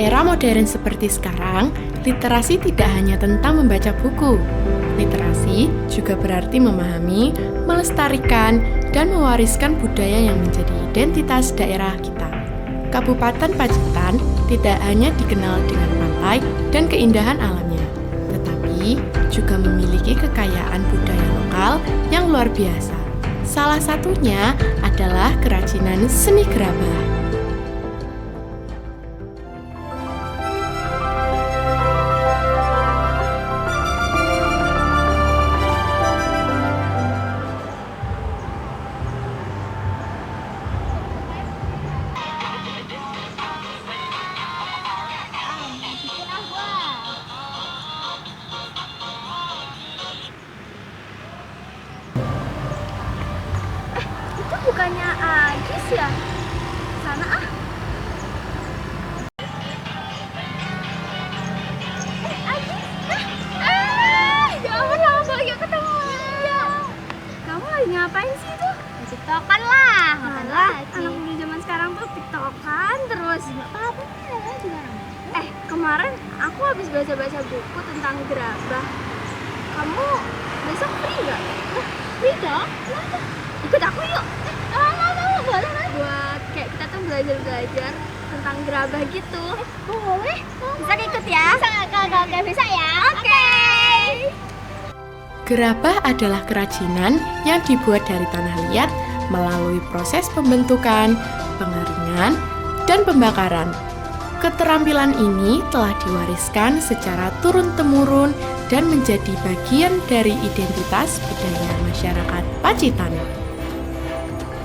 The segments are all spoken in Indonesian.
era modern seperti sekarang, literasi tidak hanya tentang membaca buku. Literasi juga berarti memahami, melestarikan, dan mewariskan budaya yang menjadi identitas daerah kita. Kabupaten Pacitan tidak hanya dikenal dengan pantai dan keindahan alamnya, tetapi juga memiliki kekayaan budaya lokal yang luar biasa. Salah satunya adalah kerajinan seni gerabah. Bukannya Ajis ya? Sana ah. Ajis. Ya ampun, lama banget gak ketemu. Iya. Kamu lagi ngapain sih tuh? Ya, tiktokan lah. Ngapain lagi? Anak muda zaman sekarang tuh tiktokan terus. Apa ya gimana? Kemarin aku habis baca-baca buku tentang gerabah. Kamu besok free nggak? Free dong. Kenapa? Ikut aku yuk. Mau boleh kan? Buat kayak kita tuh belajar tentang gerabah gitu. Boleh. Bisa ikut ya? Bisa ya. Oke. Gerabah adalah kerajinan yang dibuat dari tanah liat melalui proses pembentukan, pengeringan, dan pembakaran. Keterampilan ini telah diwariskan secara turun-temurun dan menjadi bagian dari identitas budaya masyarakat Pacitan.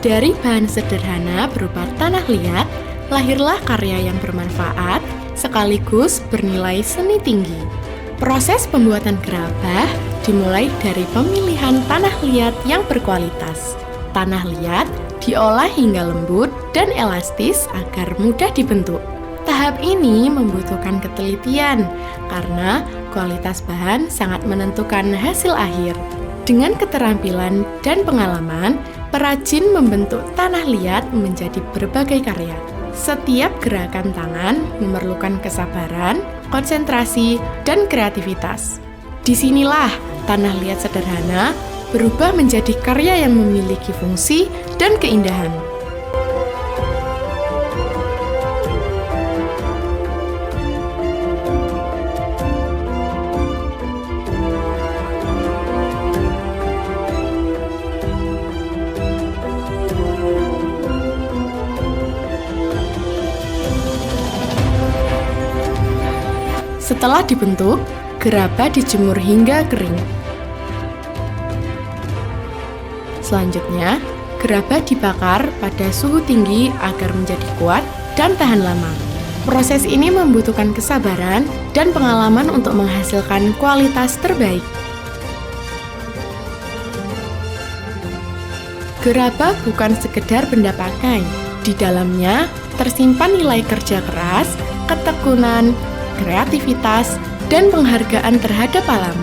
Dari bahan sederhana berupa tanah liat, lahirlah karya yang bermanfaat sekaligus bernilai seni tinggi. Proses pembuatan gerabah dimulai dari pemilihan tanah liat yang berkualitas. Tanah liat diolah hingga lembut dan elastis agar mudah dibentuk. Tahap ini membutuhkan ketelitian karena kualitas bahan sangat menentukan hasil akhir. Dengan keterampilan dan pengalaman, perajin membentuk tanah liat menjadi berbagai karya. Setiap gerakan tangan memerlukan kesabaran, konsentrasi, dan kreativitas. Disinilah tanah liat sederhana berubah menjadi karya yang memiliki fungsi dan keindahan. Setelah dibentuk, gerabah dijemur hingga kering. Selanjutnya, gerabah dibakar pada suhu tinggi agar menjadi kuat dan tahan lama. Proses ini membutuhkan kesabaran dan pengalaman untuk menghasilkan kualitas terbaik. Gerabah bukan sekedar benda pakai. Di dalamnya tersimpan nilai kerja keras, ketekunan, kreativitas, dan penghargaan terhadap alam.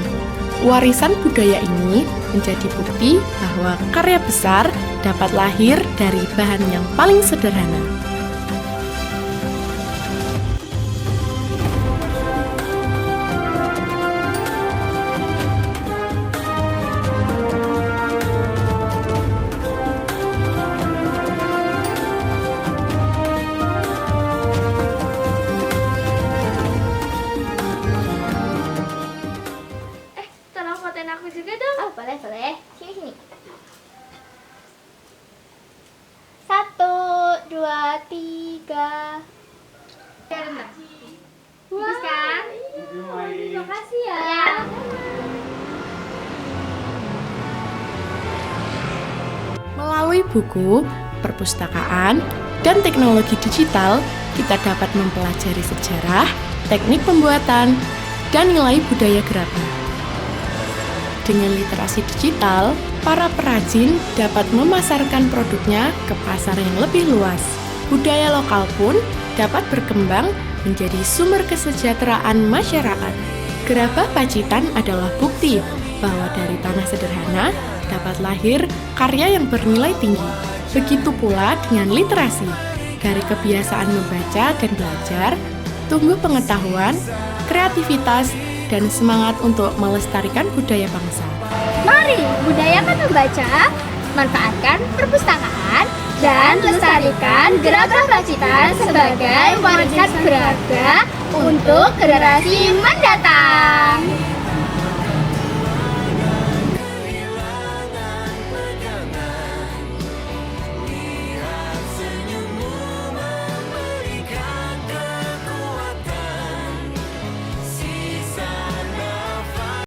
Warisan budaya ini menjadi bukti bahwa karya besar dapat lahir dari bahan yang paling sederhana. Tolong fotoin aku juga dong. Oh, boleh. Sini. 1, 2, 3. Bagus kan? Terima kasih ya. Melalui buku, perpustakaan, dan teknologi digital, kita dapat mempelajari sejarah, teknik pembuatan, dan nilai budaya gerabah. Dengan literasi digital, para perajin dapat memasarkan produknya ke pasar yang lebih luas. Budaya lokal pun dapat berkembang menjadi sumber kesejahteraan masyarakat. Gerabah Pacitan adalah bukti bahwa dari tanah sederhana dapat lahir karya yang bernilai tinggi. Begitu pula dengan literasi. Dari kebiasaan membaca dan belajar, tumbuh pengetahuan, kreativitas, dan semangat untuk melestarikan budaya bangsa. Mari budayakan membaca, manfaatkan perpustakaan, dan lestarikan gerakan Pacitan sebagai warisan berharga untuk generasi mendatang.